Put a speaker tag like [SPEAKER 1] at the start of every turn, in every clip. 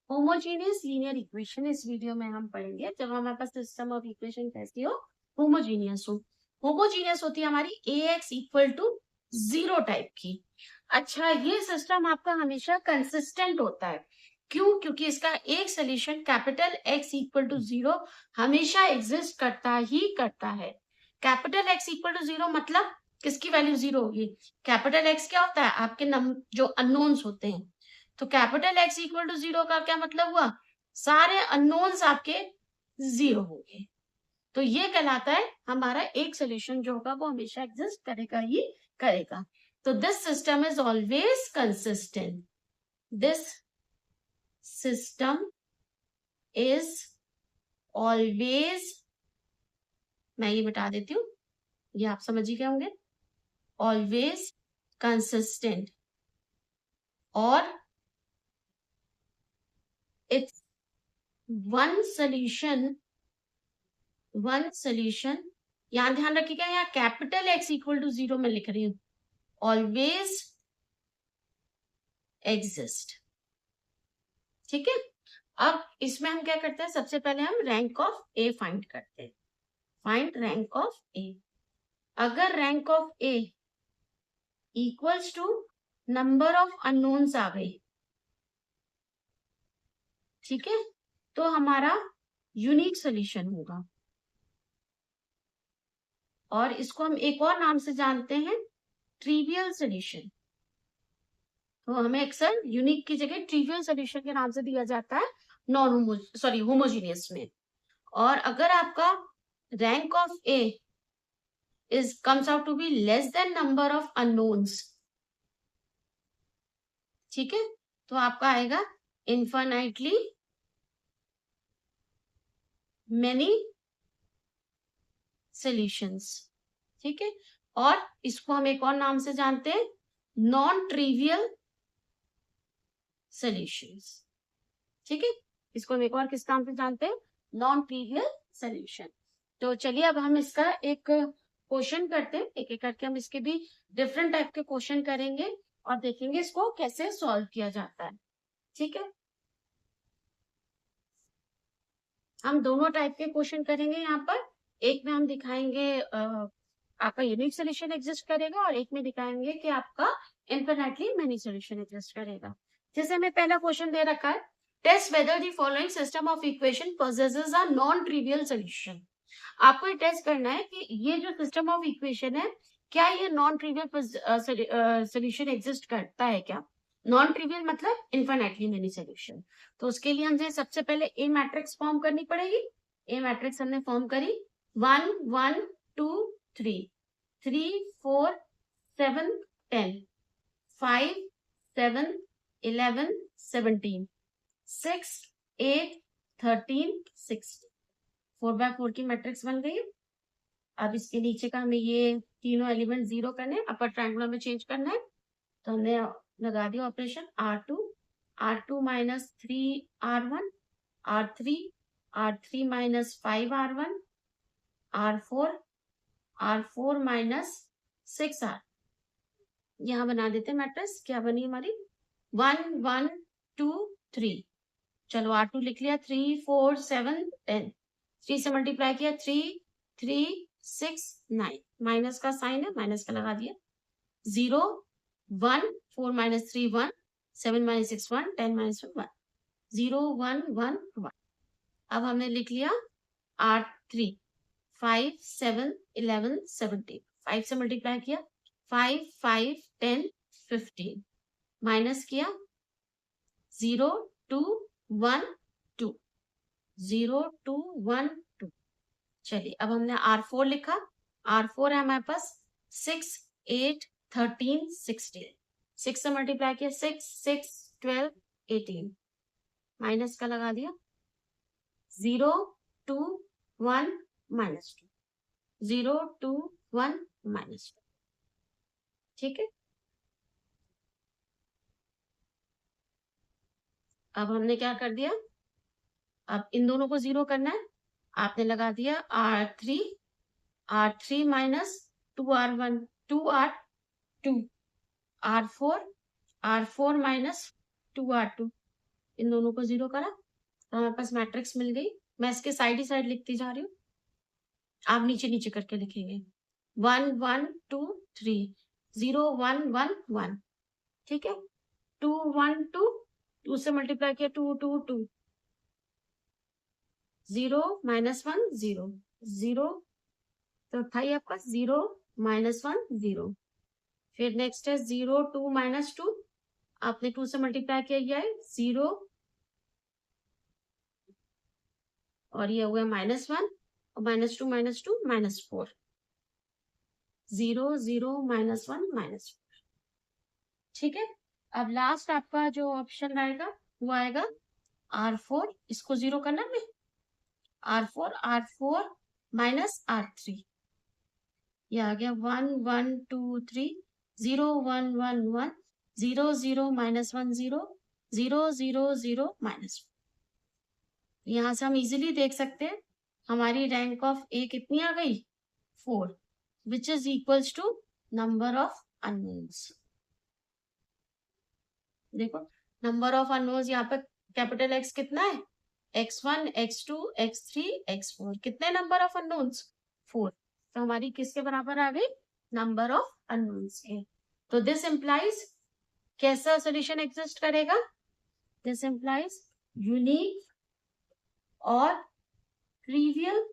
[SPEAKER 1] Homogeneous linear equation इस video में हम पढ़ेंगे जब हमारे पास सिस्टम ऑफ इक्वेशन कैसी हो, होमोजीनियस हो। होमोजीनियस होती है हमारी ax इक्वल टू 0 टाइप की। अच्छा, ये सिस्टम आपका हमेशा कंसिस्टेंट होता है। क्यों? क्योंकि इसका एक solution capital x equal to 0 हमेशा एग्जिस्ट करता ही करता है। कैपिटल x इक्वल टू 0 मतलब किसकी वैल्यू 0 होगी? कैपिटल x क्या होता है? आपके जो अननोन्स होते हैं। तो कैपिटल एक्स इक्वल टू 0 का क्या मतलब हुआ? सारे अननोन्स आपके 0 होंगे। तो ये कहलाता है हमारा एक सोल्यूशन जो होगा वो हमेशा एग्जिस्ट करेगा ही करेगा। तो this system is always consistent. This system is always, मैं ये बता देती हूँ, ये आप समझ ही गए होंगे, ऑलवेज कंसिस्टेंट और इट्स वन सोल्यूशन यहां ध्यान रखिएगा, यहाँ कैपिटल एक्स इक्वल टू 0 में लिख रही हूं, ऑलवेज एग्जिस्ट। ठीक है, अब इसमें हम क्या करते हैं, सबसे पहले हम रैंक ऑफ ए फाइंड करते हैं। Find rank of A. अगर rank of A equals to number of unknowns आ गई, ठीक है, तो हमारा यूनिक सोल्यूशन होगा और इसको हम एक और नाम से जानते हैं, ट्रिवियल सोल्यूशन। तो हमें अक्सर यूनिक की जगह ट्रिवियल सोल्यूशन के नाम से दिया जाता है होमोजीनियस में। और अगर आपका rank of A is comes out to be less than number of unknowns, ठीक है, तो आपका आएगा इनफाइनाइटली मेनी सॉल्यूशंस। ठीक है, और इसको हम एक और नाम से जानते हैं, नॉन ट्रिवियल सॉल्यूशंस। ठीक है, इसको हम एक और किस नाम से जानते हैं, नॉन ट्रिवियल सॉल्यूशन। तो चलिए अब हम इसका एक क्वेश्चन करते हैं, एक एक करके हम इसके भी डिफरेंट टाइप के क्वेश्चन करेंगे और देखेंगे इसको कैसे सॉल्व किया जाता है। ठीक है, हम दोनों टाइप के क्वेश्चन करेंगे यहाँ पर। एक में हम दिखाएंगे आपका यूनिक सोल्यूशन एग्जिस्ट करेगा और एक में दिखाएंगे कि आपका इनफिनिटली मेनी सोल्यूशन एग्जिस्ट करेगा। जैसे हमें पहला क्वेश्चन दे रखा है, test whether the following system of equation possesses a non trivial solution. आपको ये टेस्ट करना है कि ये जो सिस्टम ऑफ इक्वेशन है, क्या ये नॉन ट्रिवियल सोल्यूशन एग्जिस्ट करता है क्या? नॉन ट्रिवियल मतलब इनफिनिटली मेनी सोल्यूशन। तो उसके लिए हमसे सबसे पहले ए मैट्रिक्स फॉर्म करनी पड़ेगी। ए मैट्रिक्स हमने फॉर्म करी, 1 1 2 3 3 4 7 10 5 7 11 17 6 8 13 16, 4x4 की मैट्रिक्स बन गई। अब इसके नीचे का हमें ये तीनों एलिमेंट 0 करने हैं, अपर ट्रायंगुलर में चेंज करना है। तो हमने लगा दिया operation R2 minus 3R1 R3 minus 5R1 R4 minus 6R। यहां बना देते मैट्रिक्स, क्या बनी हमारी 1 1 2 3। चलो R2 लिख लिया, 3 4 7 10, 3 से मल्टीप्लाई किया 3 3 6 9, माइनस का साइन है, माइनस का लगा दिया, 0 1 4 माइनस 3 1 7 माइनस 6 1 10 माइनस 1 0 1 1 1। अब हमने लिख लिया R3 5 7 11 17, 5 से मल्टीप्लाई किया 5 5 10 15, माइनस किया 0 2 1 2 0 2 1 2। चलिए अब हमने R4 लिखा, R4 है हमारे पास 6 8 13 16, 6 से मल्टीप्लाई किया 6 6 12 18, माइनस का लगा दिया 0 2 1 माइनस 2 0 2 1 माइनस 2। ठीक है, अब हमने क्या कर दिया, अब इन दोनों को 0 करना है। आपने लगा दिया R3 minus 2R1 2R2 R4 minus 2R2, इन दोनों को 0 करा तो हमारे पास मैट्रिक्स मिल गई। मैं इसके साइड ही साइड लिखती जा रही हूँ, आप नीचे नीचे करके लिखेंगे। 1 1 2 3 0 1 1 1, ठीक है। 2 1 2, 2 से मल्टीप्लाई किया 2 2 2, 0 -1 0 0, तो था ये आपका 0 -1 0। फिर नेक्स्ट है 0 2 -2, आपने 2 से मल्टीप्लाई किया है 0, और ये हो गया -1 और -2 -2 -4, 0 0 -1 -4, ठीक है। अब लास्ट आपका जो ऑप्शन आएगा वो आएगा R4, इसको 0 करना है R4 -R3, ये आ गया 1 1 2 3 0 1 1 1 0 0 -1 0 0 0 0 -1। यहाँ से हम इजीली देख सकते हैं हमारी रैंक ऑफ ए कितनी आ गई 4, which is equals to number of unknowns. देखो नंबर ऑफ अननोन्स यहाँ पे कैपिटल एक्स कितना है, x1 x2 x3 x4, कितने नंबर ऑफ अननोन्स 4, तो हमारी किसके बराबर आ गई नंबर ऑफ अननोन्स के। तो दिस इंप्लाइज कैसा सोल्यूशन एग्जिस्ट करेगा, दिस इंप्लाइज यूनिक और ट्रिवियल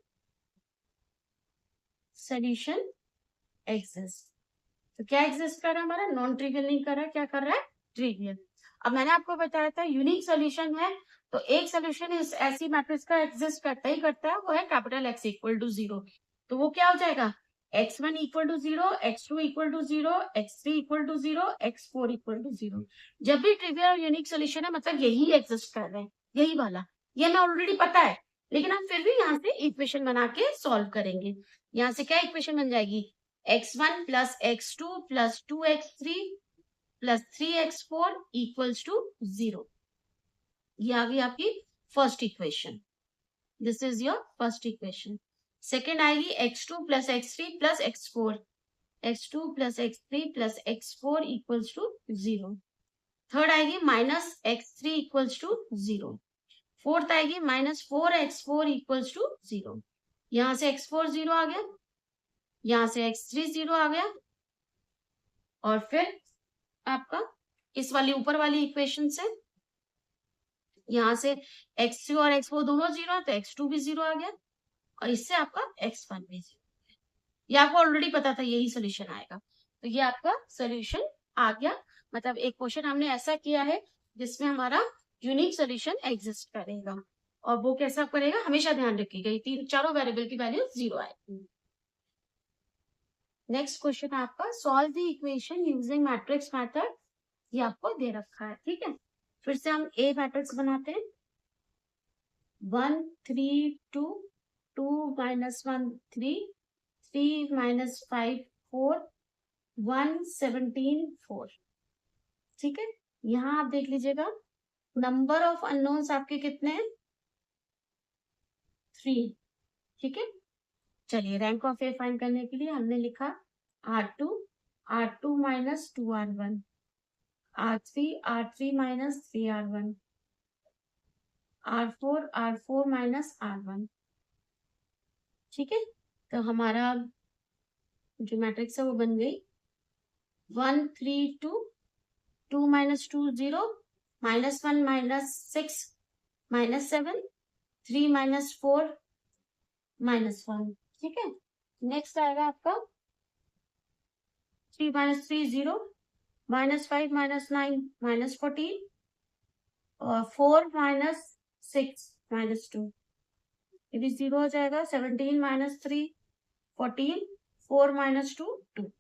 [SPEAKER 1] सोल्यूशन एग्जिस्ट। तो क्या एग्जिस्ट कर रहा है हमारा, नॉन ट्रिवियल नहीं कर रहा है, क्या कर रहा है ट्रिवियल। अब मैंने आपको बताया था यूनिक सोल्यूशन है तो एक सोल्यूशन इस ऐसी मैट्रिक्स का एग्जिस्ट करता ही करता है, वो है कैपिटल X इक्वल टू 0। तो वो क्या हो जाएगा x1 equal to 0, x2 equal to 0, x3 equal to 0, x4 equal to 0। जब भी ट्रिवियल और यूनिक सोल्यूशन है मतलब यही एग्जिस्ट कर रहे हैं, यही वाला, ये हमें ऑलरेडी पता है, लेकिन हम फिर भी यहाँ से इक्वेशन बना के सॉल्व करेंगे। यहाँ से क्या इक्वेशन बन जाएगी, x1 plus x2 plus 2x3 plus 3x4 equals to 0। ये आ गई आपकी first equation, this is your first equation. Second आएगी x2 plus x3 plus x4, x2 plus x3 plus x4 equals to 0। Third आएगी minus x3 equals to 0। Fourth आएगी -4x4 equals to 0। यहां से x4 0 आ गया, यहां से x3 0 आ गया, और फिर आपका इस वाली ऊपर वाली इक्वेशन से यहां से x3 और x4 दोनों 0 है तो x2 भी 0 आ गया, और इससे आपका x1 भी 0। ये आपको ऑलरेडी पता था यही सोल्यूशन आएगा, तो ये आपका सोल्यूशन आ गया। मतलब एक क्वेश्चन हमने ऐसा किया है जिसमें हमारा यूनिक सोल्यूशन एग्जिस्ट करेगा, और वो कैसा करेगा हमेशा ध्यान रखिएगा, ये तीन चारों वेरिएबल की वैल्यू 0 आएगी। नेक्स्ट क्वेश्चन आपका solve the equation using matrix method, ये आपको दे रखा है, ठीक है। फिर से हम ए मैट्रिक्स बनाते हैं, 1 3 2 2 -1 3 3 -5 4 1 17 4, ठीक है। यहाँ आप देख लीजिएगा नंबर ऑफ अननोन्स आपके कितने हैं 3, ठीक है। चलिए रैंक ऑफ ए फाइंड करने के लिए हमने लिखा R2 minus 2R1, R3 minus 3R1, R4 minus R1, ठीक है। तो हमारा जो मैट्रिक्स है वो बन गई 1 3 2 2 -2 0 -1 -6 -7 3 -4 -1, ठीक है। नेक्स्ट आएगा आपका 3 -3 0 -5 -9 -14 और 4 -6 -2, ये भी 0 हो जाएगा। 17 -3 14 4 -2 2,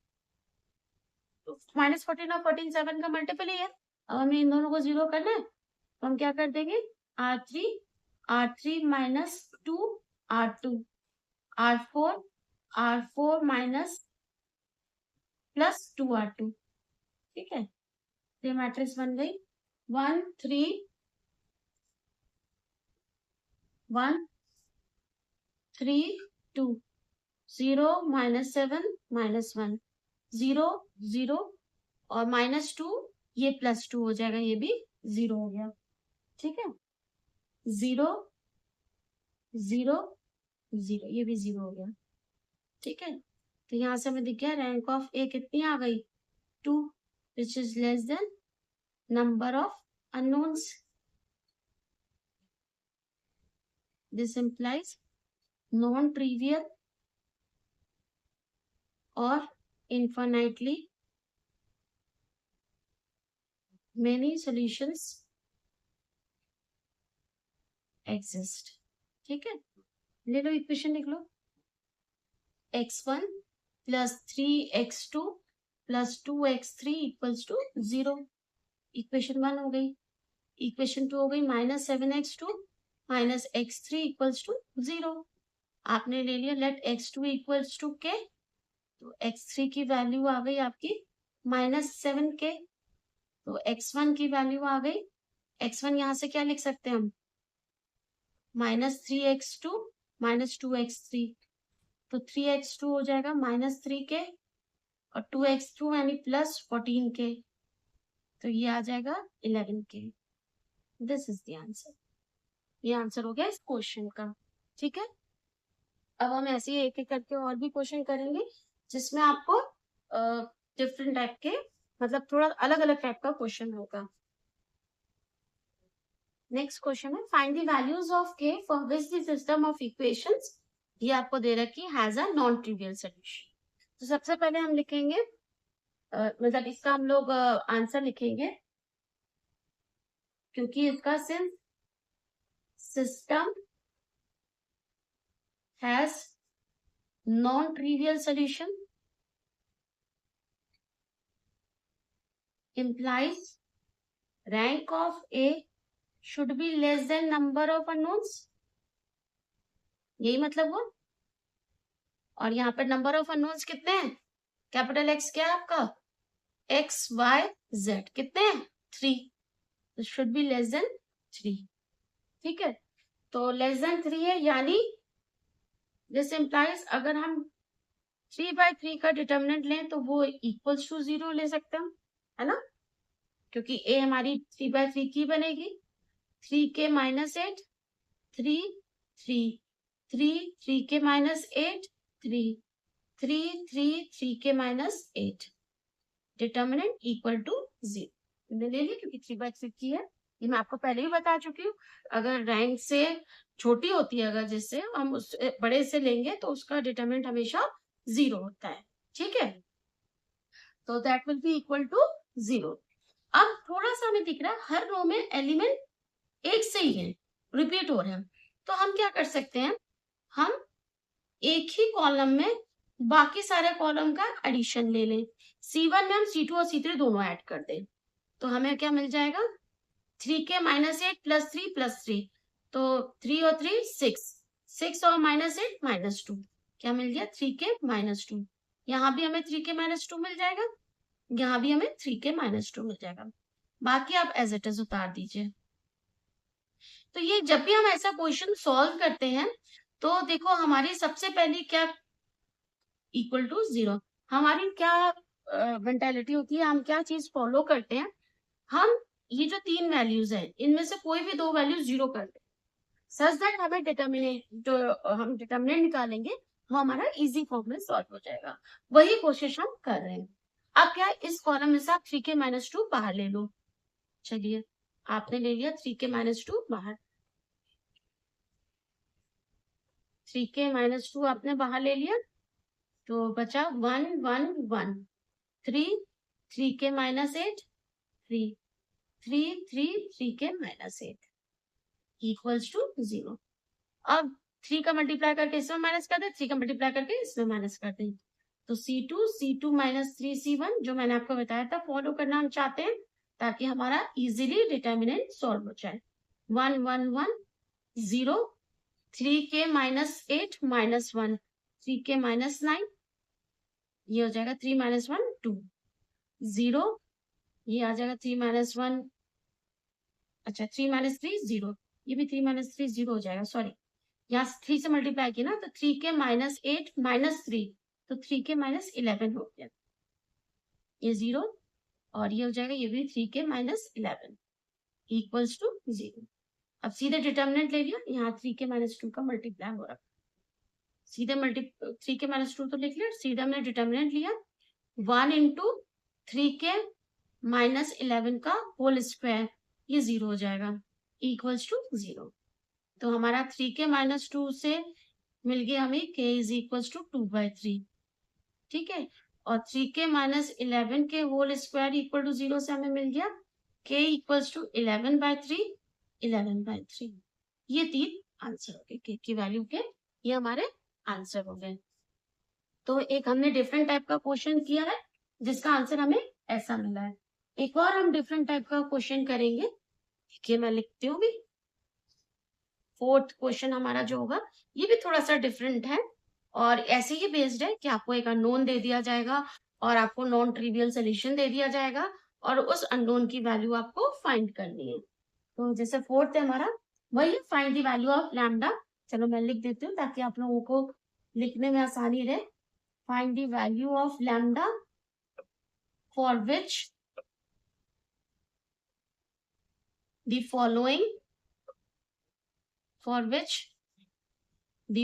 [SPEAKER 1] तो -14 और 14 7 का मल्टीपल ही है। अब हमें इन दोनों को 0 करना है तो हम क्या कर देंगे R3 minus 2 R2 R4 minus plus 2 R2, ठीक है। ये मैट्रिक्स बन गई 1 3 1 3 2 0 -7 -1 0 0 और -2, ये +2 हो जाएगा, ये भी 0 हो गया। ठीक है, 0 0 0, ये भी 0 हो गया। ठीक है, तो यहाँ से हमें दिख गया रैंक ऑफ ए कितनी आ गई, 2, which is less than number of unknowns. This implies non trivial और infinitely many solutions exist। ठीक है, ले लो इक्वेशन लिख लो, x1 plus 3x2 plus 2x3 equals to 0। Equation 1 हो गई। इक्वेशन 2 हो गई -7x2 minus x3 equals to 0। आपने ले लिया late x2 equals to k, तो x3 की वैल्यू आ गई आपकी -7k, तो x1 की वैल्यू आ गई, x1 यहाँ से क्या लिख सकते हैं हम, -3x2 माइनस 2x3, तो 3x2 हो जाएगा -3k और 2x2 यानी +14k, तो ये आ जाएगा 11k। This is the answer. ये आंसर हो गया इस क्वेश्चन का। ठीक है, अब हम ऐसे ही एक एक करके और भी क्वेश्चन करेंगे जिसमें आपको डिफरेंट टाइप के, मतलब थोड़ा अलग अलग टाइप का क्वेश्चन होगा। नेक्स्ट क्वेश्चन है फाइंड द वैल्यूज ऑफ के for which the system of equations, ये आपको दे रखी has a non trivial solution. तो सबसे पहले हम लिखेंगे मतलब इसका हम लोग आंसर लिखेंगे, क्योंकि इसका since system has non trivial solution implies rank of A should be less than number of unknowns, यही मतलब हुआ। और यहाँ पर नंबर ऑफ अननोन्स कितने हैं, कैपिटल एक्स क्या है आपका, एक्स वाई जेड, कितने हैं 3, शुड बी लेस देन 3। ठीक है, तो लेस देन 3 है, यानी दिस इम्प्लाइज अगर हम 3/3 का डिटर्मिनेंट लें तो वो इक्वल्स टू 0 ले सकते हैं, है ना, क्योंकि ए हमारी 3/3 की बनेगी। 3k minus 8 3 3 3 3k minus 8 3 3 3 3k minus 8, determinant equal to 0 हमने ले लिया, क्योंकि 3/3 की है। ये मैं आपको पहले भी बता चुकी हूँ, अगर रैंक से छोटी होती है, अगर जिससे हम उस बड़े से लेंगे तो उसका डिटर्मिनेंट हमेशा 0 होता है। ठीक है, तो that will be equal to 0। अब थोड़ा सा हमें दिख रहा है हर रो में एलिमेंट एक से ही है, रिपीट हो रहे हैं, तो हम क्या कर सकते हैं, हम एक ही कॉलम में बाकी सारे कॉलम का एडिशन ले लें। C1 में हम C2 और C3 दोनों ऐड कर दें, तो हमें क्या मिल जाएगा, 3k माइनस 8 प्लस 3 प्लस 3, तो 3 और 3 6, 6 और -8 -2, क्या मिल गया 3k -2। यहाँ भी हमें 3k -2 मिल जाएगा, यहाँ भी हमें 3k -2 मिल जाएगा। बाकी आप एज इट इज उतार दीजिए। तो ये जब भी हम ऐसा क्वेश्चन सॉल्व करते हैं तो देखो हमारी सबसे पहली क्या इक्वल टू 0, हमारी क्या मेंटालिटी होती है, हम क्या चीज फॉलो करते हैं, हम ये जो 3 वैल्यूज है इनमें से कोई भी 2 वैल्यूज 0 कर दे, सच दैट हमें हम डिटर्मिनेंट निकालेंगे वो हमारा इजी फॉर्म में सॉल्व हो जाएगा। वही कोशिश हम कर रहे हैं। अब क्या है, इस कॉलम में से आप 3k -2 बाहर ले लो। चलिए, आपने ले लिया 3k -2 बाहर, 3k -2 आपने बाहर ले लिया, तो बचा 1 1 1 3 3k -8 3 3 3 3k -8 इक्वल्स टू 0। अब 3 का मल्टीप्लाई करके इसमें माइनस कर दे, 3 का मल्टीप्लाई करके इसमें माइनस कर दे, तो C2 माइनस 3C1 जो मैंने आपको बताया था फॉलो करना हम चाहते हैं, ताकि हमारा इजीली डिटर्मिनेंट सॉल्व हो जाए। 1 1 1 0 3k -8 -1 3k -9, ये हो जाएगा 3 -1 2 0, ये आ जाएगा 3 -1, अच्छा 3 -3 0, ये भी 3 -3 0 हो जाएगा, सॉरी यहाँ 3 से मल्टीप्लाई किया ना, तो 3k -8 -3, तो 3k -11 हो गया, ये 0 और ये हो जाएगा, ये भी 3k -11। Equals to 0। अब सीधे डिटर्मिनेंट ले लिया, यहाँ 3k माइनस 2 का मल्टीप्लाई हो रहा, सीधे 3k माइनस 2 तो लिख लिया, सीधे हमने डिटर्मिनेंट लिया 1 इंटू 3k माइनस 11 का होल स्क्वायर, ये 0 हो जाएगा, इक्वल्स टू 0। तो हमारा 3k माइनस 2 से मिल गया हमें k इज इक्वल्स टू 2/3, ठीक है। और 3k माइनस 11 के होल स्क्वायर इक्वल टू 0 से हमें मिल गया k इक्वल्स टू 11/3, 11/3। ये 3 आंसर हो गए k की वैल्यू के, ये हमारे आंसर हो गए। तो एक हमने डिफरेंट टाइप का क्वेश्चन किया है जिसका आंसर हमें ऐसा मिला है। एक और हम डिफरेंट टाइप का क्वेश्चन करेंगे, देखिए मैं लिखती हूँ भी। फोर्थ क्वेश्चन हमारा जो होगा ये भी थोड़ा सा डिफरेंट है और ऐसे ही बेस्ड है कि आपको एक अननोन दे दिया जाएगा और आपको नॉन ट्रिवियल सोल्यूशन दे दिया जाएगा और उस अननोन की वैल्यू आपको फाइंड करनी है। तो जैसे फोर्थ है हमारा, वही find the value of lambda. चलो मैं लिख देती हूँ ताकि आप लोगों को लिखने में आसानी रहे। Find the value of lambda for which the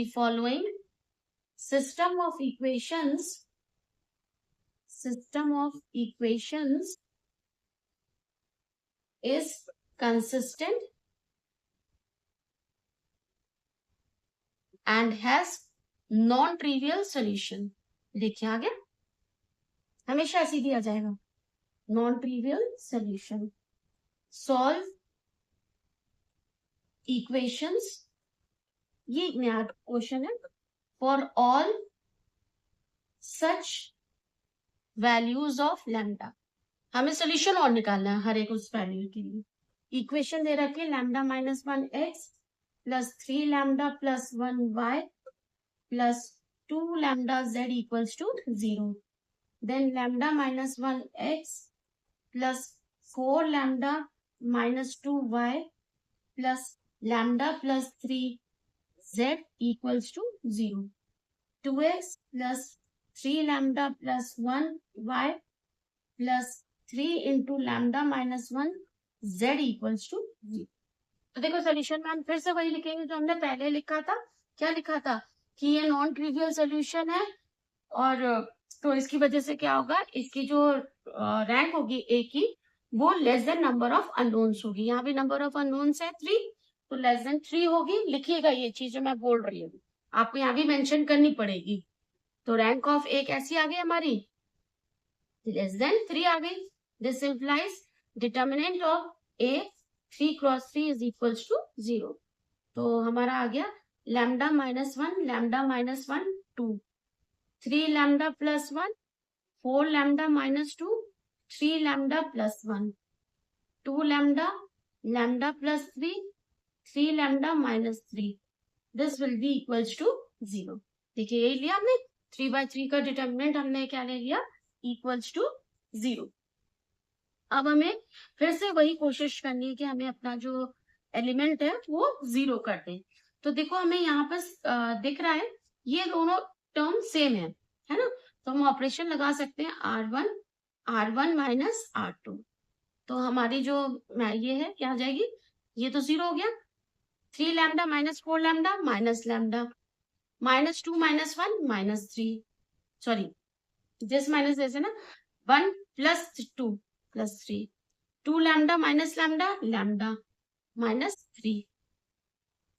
[SPEAKER 1] following system of equations is consistent and has non-trivial solution। देखिए आ गया, हमेशा ऐसे दिया जाएगा non-trivial solution। solve equations, ये एक नया क्वेश्चन है, for all such values of lambda। हमें सोल्यूशन और निकालना है हर एक उस वैल्यू के लिए। इक्वेशन दे रखी है lambda minus 1x plus 3 lambda plus 1y plus 2 lambda z equals to 0। Then lambda minus 1x plus 4 lambda minus 2y plus lambda plus 3z equals to 0। 2x plus 3 lambda plus 1y plus 3 into lambda minus 1 z equals to 0। तो देखो solution में हम फिर से वही लिखेंगे जो हमने पहले लिखा था। क्या लिखा था कि ये नॉन ट्रिवियल सोल्यूशन है और तो इसकी वजह से क्या होगा, इसकी जो रैंक होगी ए की वो less than number of unknowns होगी। यहाँ भी नंबर ऑफ अननोन्स है 3, तो लेस देन 3 होगी। लिखिएगा ये चीज जो मैं बोल रही हूँ आपको यहाँ भी मेंशन करनी पड़ेगी। तो रैंक ऑफ ए कैसी आ गई हमारी, लेस देन 3 आ गई। This implies determinant of A 3 cross 3 is equals to 0। तो हमारा आ गया lambda minus 1 lambda minus 1 2, 3 lambda plus 1 4 lambda minus 2 3 lambda plus 1 2 lambda lambda plus 3 3 lambda minus 3। This will be equals to 0। देखिए यही लिया हमने 3/3 का डिटर्मिनेंट हमने क्या ले लिया, इक्वल्स टू 0। अब हमें फिर से वही कोशिश करनी है कि हमें अपना जो एलिमेंट है वो 0 कर दें। तो देखो हमें यहाँ पर दिख रहा है ये दोनों टर्म सेम है ना, तो हम ऑपरेशन लगा सकते हैं R1 माइनस R2। तो हमारी जो ये है क्या आ जाएगी, ये तो 0 हो गया। 3 lambda minus 4 lambda minus lambda minus 2 minus 1 minus 3, sorry this minus जैसे ना 1 plus 2 plus 3 2 lambda minus lambda lambda minus 3,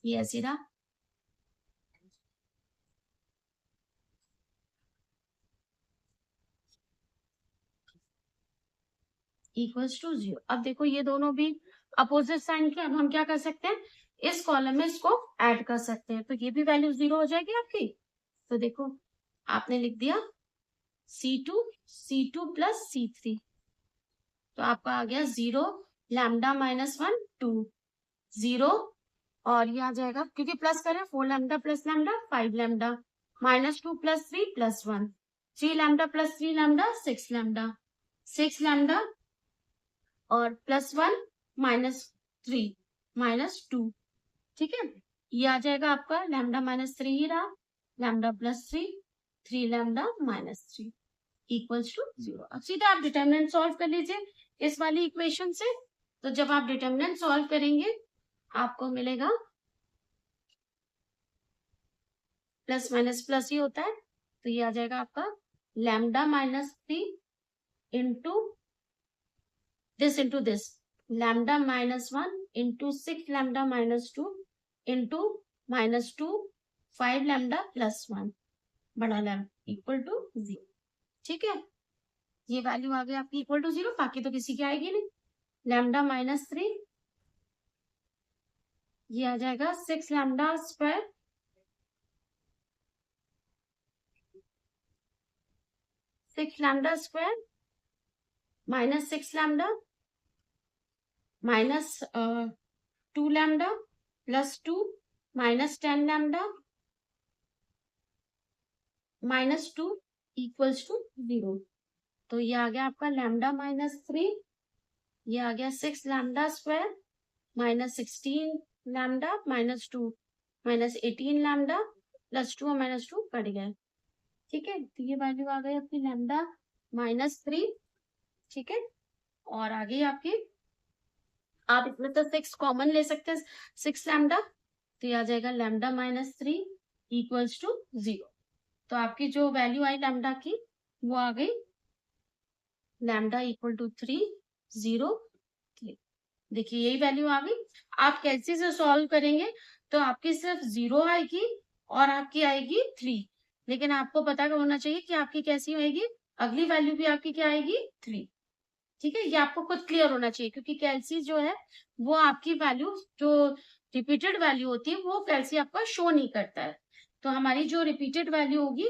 [SPEAKER 1] ये ऐसे रहा। Equals to 0। अब देखो ये दोनों भी अपोजिट साइन के, अब हम क्या कर सकते हैं, इस कॉलम में इसको ऐड कर सकते हैं, तो ये भी वैल्यू 0 हो जाएगी आपकी। तो देखो आपने लिख दिया C2 प्लस C3, तो आपका आ गया 0 लैम्डा माइनस 1 2 0 और ये आ जाएगा क्योंकि प्लस करें 4 lambda plus lambda 5 lambda minus 2 plus 3 plus 1 3 lambda plus 3 lambda 6 lambda और प्लस 1 माइनस 3 माइनस 2, ठीक है। ये आ जाएगा आपका लैम्डा माइनस 3 ही रहा, lambda plus 3 3 lambda minus 3 equals to 0। अब सीधा आप डिटर्मिनेंट सॉल्व कर लीजिए इस वाली इक्वेशन से। तो जब आप डिटर्मिनेंट सॉल्व करेंगे आपको मिलेगा प्लस माइनस प्लस ही होता है, तो ये आ जाएगा आपका lambda minus 3 into this lambda minus 1 into 6 lambda minus 2 into -2 5 lambda plus 1 बड़ा लैम्डा इक्वल टू 0। ठीक है, ये वैल्यू आ गई आपकी इक्वल टू 0, बाकी तो किसी की आएगी नहीं। लैम्डा माइनस 3 ये आ जाएगा 6 lambda square minus 6 lambda minus 2 lambda plus 2 minus 10 lambda minus 2 equals to 0। तो ये आ गया आपका लैम्डा माइनस 3, ये आ गया 6 lambda square minus 16 lambda minus 2 minus 18 lambda plus 2 minus 2 cut गए। ठीक है, तो ये वैल्यू आ गई आपकी लैम्डा माइनस 3। ठीक है, और आगे आपकी आप इसमें तो 6 कॉमन ले सकते हैं, 6 लैम्डा, तो ये आ जाएगा लैम्डा माइनस 3 इक्वल्स टू 0। तो आपकी जो वैल्यू आई लैम्डा की वो आ गई लैम्डा इक्वल टू 3 0 3। देखिए यही वैल्यू आ गई। आप कैसे से सॉल्व करेंगे तो आपकी सिर्फ 0 आएगी और आपकी आएगी 3, लेकिन आपको पता होना चाहिए कि आपकी कैसी होगी, अगली वैल्यू भी आपकी क्या आएगी 3। ठीक है, ये आपको खुद क्लियर होना चाहिए, क्योंकि कैलसी जो है वो आपकी वैल्यू जो रिपीटेड वैल्यू होती है वो कैलसी आपका शो नहीं करता है। तो हमारी जो रिपीटेड वैल्यू होगी,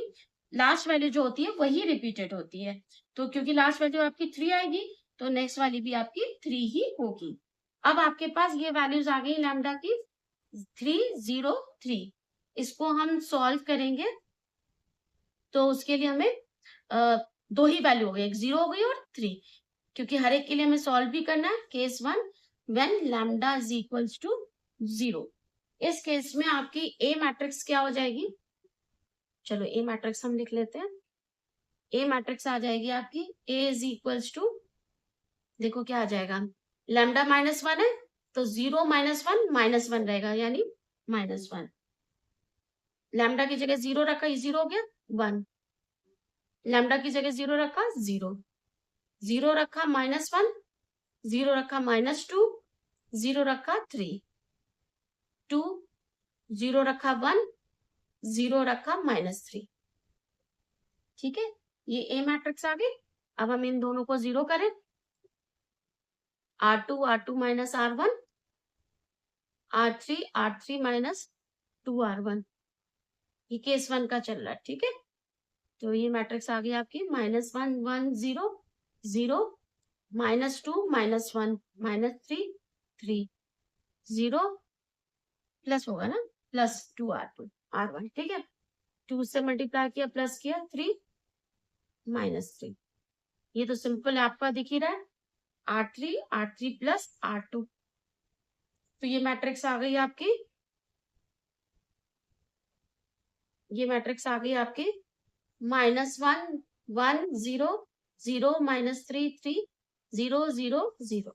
[SPEAKER 1] लास्ट वैल्यू जो होती है वही रिपीटेड होती है। तो क्योंकि लास्ट वैल्यू आपकी 3 आएगी तो नेक्स्ट वाली भी आपकी 3 ही होगी। अब आपके पास ये वैल्यूज आ गई लैम्डा की 3 0 3। इसको हम सॉल्व करेंगे तो उसके लिए हमें दो ही वैल्यू हो गई, एक 0 हो गई और 3, क्योंकि हर एक के लिए हमें सॉल्व भी करना है। Case 1 when lambda is equals to 0। इस केस में आपकी ए मैट्रिक्स क्या हो जाएगी, चलो ए मैट्रिक्स हम लिख लेते हैं। ए मैट्रिक्स आ जाएगी आपकी ए इज इक्वल्स टू, देखो क्या आ जाएगा, लैम्डा -1 है तो 0 -1 -1 रहेगा, यानी -1। लैम्डा की जगह 0 रखा, ये 0 हो गया 1। लैम्डा की जगह 0 रखा 0, 0 रखा -1, 0 रखा -2, 0 रखा 3, 2 0 रखा 1, 0 रखा -3। ठीक है, ये ए मैट्रिक्स आ गई। अब हम इन दोनों को 0 करें, R2 minus R1, R3 minus 2R1, ये केस 1 का चल रहा है। ठीक है, तो ये मैट्रिक्स आ गई आपकी -1 1 0 0 -2 -1 -3 3 0 प्लस होगा ना प्लस 2 R1। ठीक है, 2 से मल्टीप्लाई किया प्लस किया 3 -3। ये तो सिंपल आपका दिख ही रहा है, R3 प्लस R2। तो ये मैट्रिक्स आ गई आपकी, ये मैट्रिक्स आ गई आपकी -1 1 0 0 -3 3 0 0 0।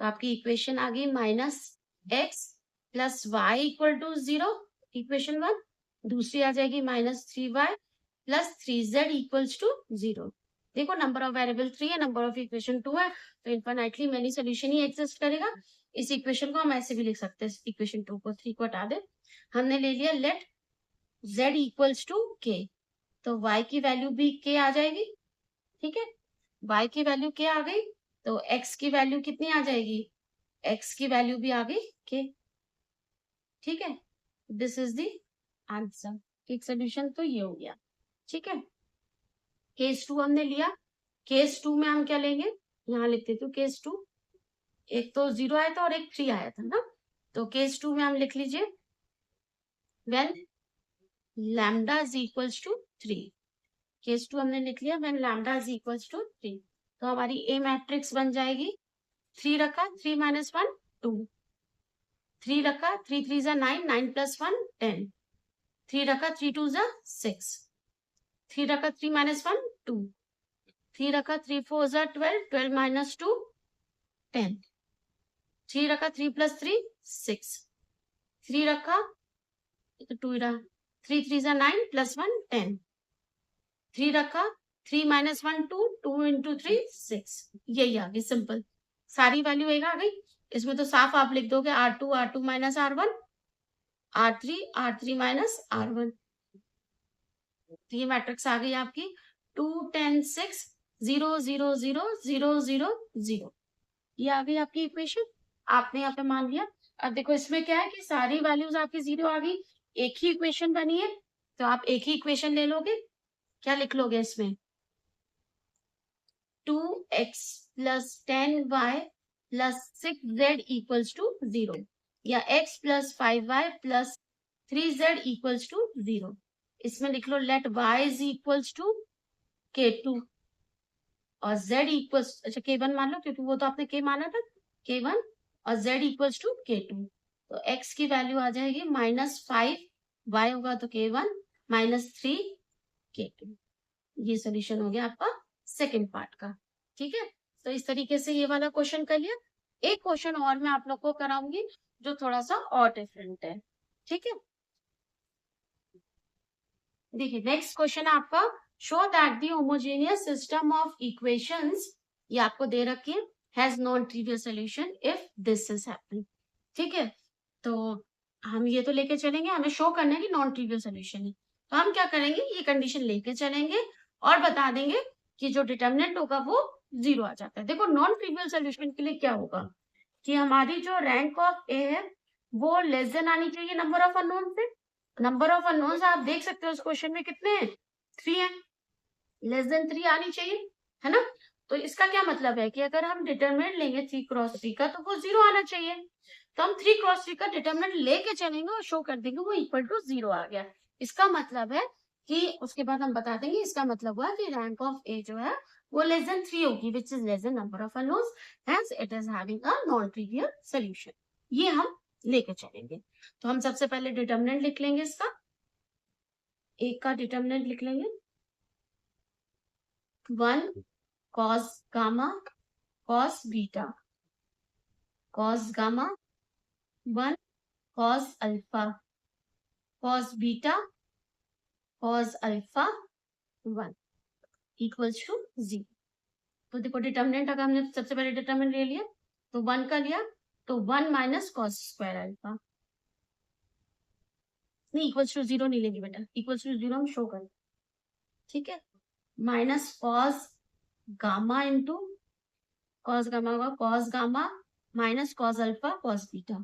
[SPEAKER 1] तो आपकी इक्वेशन आ गई -x plus y equal to 0, equation 1। दूसरी आ जाएगी -3y plus 3z equals to 0। देखो नंबर ऑफ वेरिएबल 3 है, नंबर ऑफ इक्वेशन 2 है, तो इनफाइनाइटली मेनी सोल्यूशन ही एग्जिस्ट करेगा। इस इक्वेशन को हम ऐसे भी लिख सकते हैं, इक्वेशन 2 को 3 को हटा दे, हमने ले लिया let z equals to k, तो y की वैल्यू भी k आ जाएगी। ठीक है, y की वैल्यू k आ गई तो x की वैल्यू कितनी आ जाएगी, x की वैल्यू भी आ गई k। ठीक है, दिस इज द आंसर। एक सोल्यूशन तो ये हो गया। ठीक है, केस 2 हमने लिया, केस 2 में हम क्या लेंगे, यहाँ लिख देती हूँ केस 2। एक तो 0 आया था और एक 3 आया था ना, तो केस 2 में हम लिख लीजिए when lambda is equals to 3। Case 2 हमने लिख लिया when lambda is equals to 3। तो हमारी ए मैट्रिक्स बन जाएगी, 3 रखा 3 -1 2, 3 रखा 3 3 जा 9 9 प्लस 1 10, 3 रखा 3 2 जा 6, 3 रखा 3 -1 2, 3 रखा 3 4 जा 12 12 -2 10। 3 रखा, 3 + 3 6, 3 रखा तो 2 रहा, 3 3 जा 9 + 1 10, 3 रखा, 3 - 1 2, 2 × 3 6, यही आ गई सिंपल, सारी वैल्यू एक आ गई। इसमें तो साफ आप लिख दोगे R2 R2 - R1, R3 R3 - R1, तो ये मैट्रिक्स आ गई आपकी 2 10 6 0 0 0 0 0 0, ये आ गई आपकी इक्वेशन। आपने यहाँ पे मान लिया। अब देखो इसमें क्या है कि सारी वैल्यूज आपकी 0 आ गई, एक ही इक्वेशन बनी है, तो आप एक ही इक्वेशन ले लोगे। क्या लिख लोगे इसमें? 2x + 10y + 6z = 0, या x + 5y + 3z = 0। इसमें लिख लो लेट y = k2 और z अच्छा k1 मान लो, क्योंकि वो तो आपने k माना था, k1 और z = k2। तो x की वैल्यू आ जाएगी -5, y होगा तो k1 -3 k2। ये सोल्यूशन हो गया आपका सेकंड पार्ट का। ठीक है, तो इस तरीके से ये वाला क्वेश्चन कर लिया। एक क्वेश्चन और मैं आप लोग को कराऊंगी जो थोड़ा सा और डिफरेंट है। ठीक है, देखिए नेक्स्ट क्वेश्चन है आपका, show that the homogeneous system of equations, ये आपको दे रखी है, has non trivial solution if this is happening. ठीक है, तो हम ये तो लेके चलेंगे, हमें शो करना है कि नॉन ट्रिवियल सॉल्यूशन है, तो हम क्या करेंगे, ये कंडीशन लेके चलेंगे और बता देंगे कि जो डिटर्मिनेंट होगा वो 0 आ जाता है। देखो नॉन ट्रिवियल सॉल्यूशन के लिए क्या होगा कि हमारी जो रैंक ऑफ ए है वो लेस देन आनी चाहिए नंबर ऑफ अननोन से। नंबर ऑफ अननोन्स आप देख सकते हो इस क्वेश्चन में कितने हैं, 3 है, लेस देन 3 आनी चाहिए, है ना। तो इसका क्या मतलब है कि अगर हम डिटरमिनेंट लेंगे 3 × 3 का तो वो 0 आना चाहिए, तो हम 3 × 3 का डिटरमिनेंट लेके चलेंगे और शो कर देंगे वो इक्वल टू 0 आ गया। इसका मतलब है कि उसके बाद हम बता देंगे, इसका मतलब हुआ कि रैंक ऑफ ए जो है वो लेस देन 3 होगी, which is less than number of unknowns, hence it is having a non trivial solution. ये हम लेके चलेंगे। तो हम सबसे पहले डिटरमिनेंट लिख लेंगे, इसका एक का डिटरमिनेंट लिख लेंगे, 1 cos gamma cos beta, cos gamma 1 cos alpha cos beta cos alpha 1 equals to 0। तो देखो डिटरमिनेंट अगर हमने सबसे पहले डिटरमिनेंट ले लिया तो 1 का लिया, तो 1 - cos स्क्वायर अल्फा, नहीं इक्वल्स टू 0 नहीं लेंगे बेटा, इक्वल्स टू 0 हम शो करें। ठीक है, minus cos gamma into cos gamma होगा cos gamma minus cos alpha cos beta,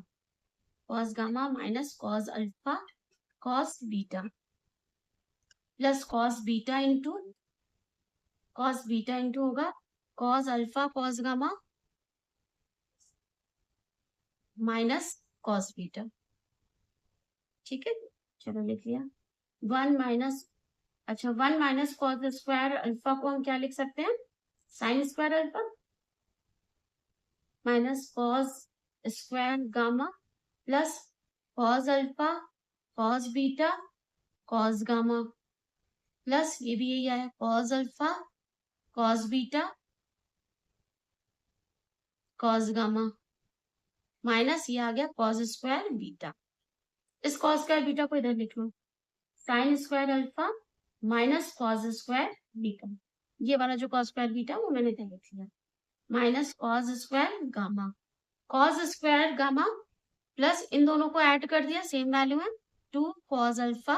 [SPEAKER 1] cos gamma minus cos alpha cos beta plus cos beta into होगा cos alpha cos gamma minus cos beta. ठीक है, चलो लिख लिया 1 minus, अच्छा 1 - cos square alpha को हम क्या लिख सकते हैं, sine square alpha minus cos square gamma plus cos alpha cos beta cos gamma plus ये भी यही आया cos alpha cos beta cos gamma minus ये आ गया cos स्क्वायर बीटा। इस cos स्क्वायर बीटा को इधर लिख लो, sine square alpha minus cos square beta, ये वाला जो cos स्क्वायर बीटा वो मैंने इधर लिख लिया, minus cos square gamma cos square gamma plus इन दोनों को ऐड कर दिया, सेम वैल्यू है 2 cos alpha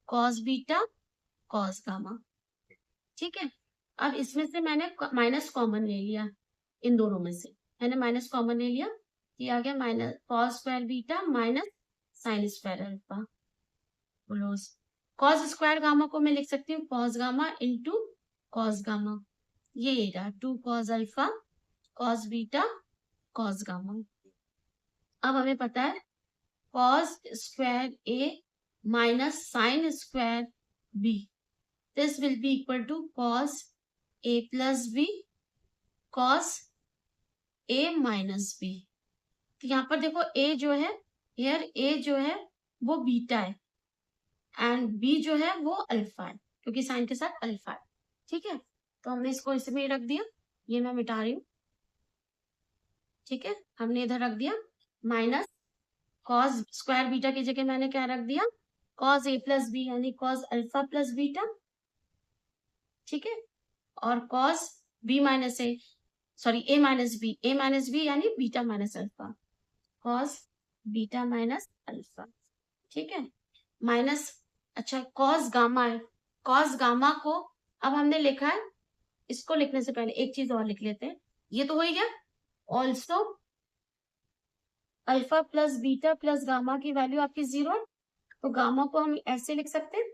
[SPEAKER 1] cos beta cos gamma. ठीक है, अब इसमें से मैंने माइनस कॉमन ले लिया, इन दोनों में से मैंने माइनस कॉमन ले लिया, ये आ गया minus cos square beta minus sign square alpha close. cos square gamma को मैं लिख सकती हूँ cos gamma into cos gamma, ये रहा 2 cos alpha cos beta cos gamma. अब हमें पता है cos square a minus sin square b, this will be equal to cos a plus b cos a minus b। तो यहाँ पर देखो a जो है, here a जो है वो बीटा है एंड b जो है वो अल्फा है, क्योंकि साइन के साथ अल्फा है। ठीक है, तो हमने इसको इसमें रख दिया, ये मैं मिटा रही हूँ। ठीक है, हमने इधर रख दिया माइनस कॉस स्क्वायर बीटा की जगह मैंने क्या रख दिया, कॉस ए प्लस बी यानी कॉस अल्फा प्लस बीटा, ठीक है, और कॉस बी माइनस ए, सॉरी ए माइनस बी यानी beta minus alpha, cos beta minus alpha, ठीक है, माइनस, अच्छा कॉस गामा है, कॉस गामा को अब हमने लिखा है, इसको लिखने से पहले एक चीज और लिख लेते हैं, ये तो हो ही गया, also alpha plus beta plus gamma की वैल्यू आपकी 0, तो गामा को हम ऐसे लिख सकते हैं,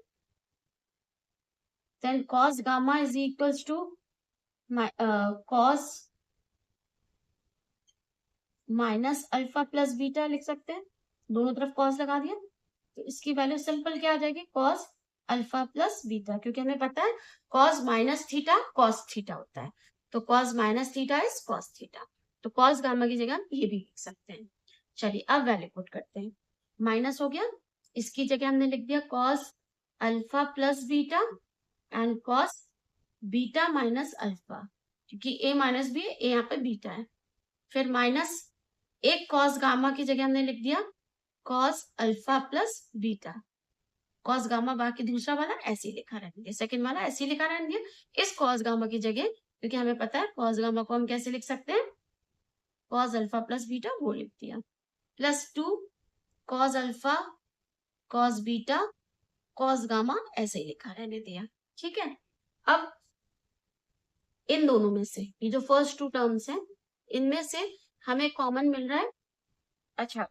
[SPEAKER 1] then cos gamma is equals to cos minus alpha plus beta लिख सकते हैं, दोनों तरफ कॉस लगा दिया, तो इसकी वैल्यू सिंपल क्या आ जाएगी, कॉस अल्फा प्लस बीटा, क्योंकि हमें पता है cos minus theta cos theta होता है, तो cos minus theta is cos theta, तो कॉस गामा की जगह हम ये भी लिख सकते हैं। चलिए अब वैल्यू पुट करते हैं, माइनस हो गया, इसकी जगह हमने लिख दिया cos alpha plus beta and cos beta minus alpha, क्योंकि ए माइनस बी ए यहाँ पे बीटा है, फिर माइनस एक कॉस गामा की जगह हमने लिख दिया cos alpha plus beta, cos gamma बाकी दूसरा वाला ऐसे ही लिखा रहने दिया, सेकंड वाला ऐसे ही लिखा रहने दिया, इस कॉस गामा की जगह, क्योंकि हमें पता है कॉस गामा को हम कैसे लिख सकते हैं, कॉस अल्फा प्लस बीटा वो लिख दिया, plus 2 cos alpha cos beta cos gamma ऐसे ही लिखा रहने दिया, ठीक है। अब इन दोनों में से ये जो फर्स्ट टू टर्म्स हैं, इनमें से हमें कॉमन मिल रहा है, अच्छा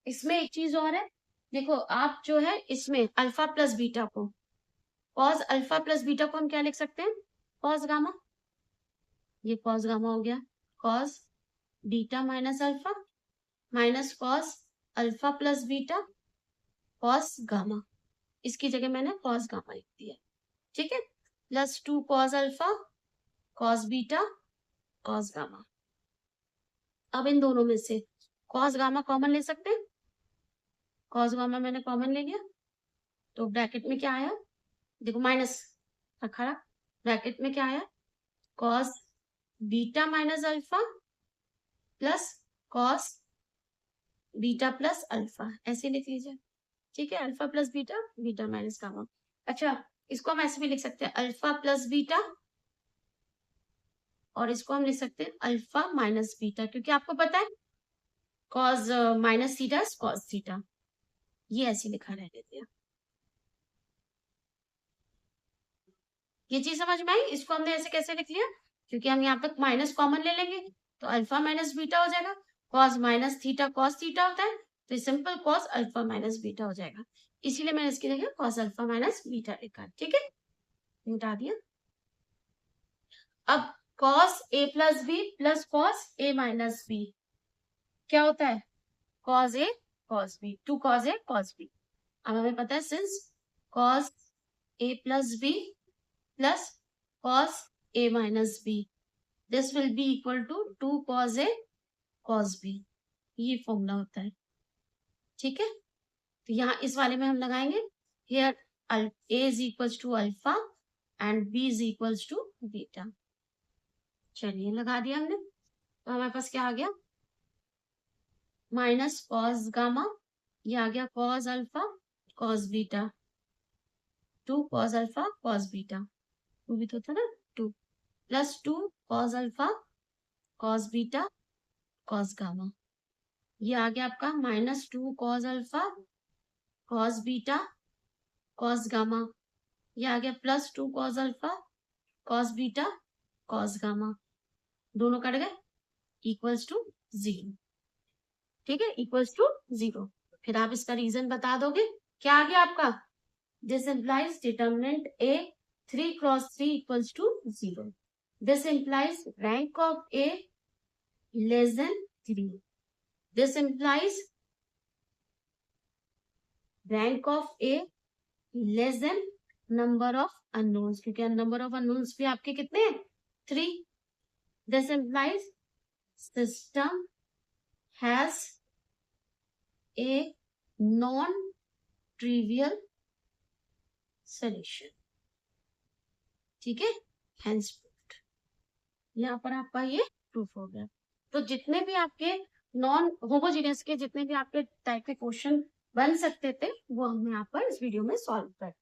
[SPEAKER 1] इसमें एक चीज और है, देखो आप जो है इसमें अल्फा प्लस बीटा को, कॉस अल्फा प्लस बीटा को हम क्या लिख सकते हैं, कॉस गामा, ये कॉस गामा हो गया, cos beta minus alpha minus cos alpha plus beta cos gamma, इसकी जगह मैंने कॉस गामा लिख दिया, ठीक है, plus 2 cos alpha cos beta cos gamma, अब इन दोनों में से कॉस गामा कॉमन ले सकते हैं, कॉस गामा मैंने कॉमन ले लिया, तो ब्रैकेट में क्या आया, देखो माइनस रखा, ब्रैकेट में क्या आया, cos beta minus alpha plus cos beta plus alpha, ऐसे लिख लीजिए, ठीक है, alpha plus beta beta minus gamma, अच्छा इसको हम ऐसे भी लिख सकते हैं अल्फा प्लस बीटा, और इसको हम लिख सकते हैं अल्फा माइनस बीटा, क्योंकि आपको पता है cos minus theta cos theta, ये ऐसे लिखा रह देते हैं, ये चीज समझ में आई, इसको हमने ऐसे कैसे लिख लिया, क्योंकि हम यहाँ पे माइनस कॉमन ले लेंगे, तो अल्फा माइनस बीटा हो जाएगा, cos minus theta cos theta होता है, तो simple cos alpha minus beta हो जाएगा, इसीलिए मैंने इसकी जगह कॉस अल्फा माइनस बीटा लिखा, ठीक है, मिटा दिया। अब cos A plus B plus cos A minus B क्या होता है, cos A cos B, two cos A cos B, अब हमें पता है since cos A plus B plus cos A minus B, this will be equal to 2 cos a cos b, ये formula होता है, ठीक है, तो यहाँ इस वाले में हम लगाएंगे here a is equals to alpha and b is equals to beta, चलिए लगा दिया हमने, तो हमारे पास क्या आ गया, माइनस कॉस गामा, ये आ गया cos alpha cos beta, 2 cos alpha cos beta, 2 भी तो था ना 2, plus 2 cos alpha cos beta cos gamma, ये आ गया आपका minus 2 cos alpha cos beta cos gamma, ये आ गया plus 2 cos alpha cos beta cos gamma, दोनों कट गए, इक्वल्स टू 0, ठीक है, इक्वल्स टू 0, फिर आप इसका रीजन बता दोगे, क्या आ गया आपका, this implies determinant A 3 cross 3 equals to 0, this implies rank of A less than 3, this implies rank of A less than number of unknowns, क्योंकि नंबर ऑफ अननोन्स भी आपके कितने हैं 3, this implies system has a non trivial solution, ठीक है, hence proved, यहाँ पर आपका ये प्रूफ हो गया, तो जितने भी आपके नॉन होमोजीनियस के जितने भी आपके टाइप के क्वेश्चन बन सकते थे वो हमने यहाँ पर इस वीडियो में सॉल्व कर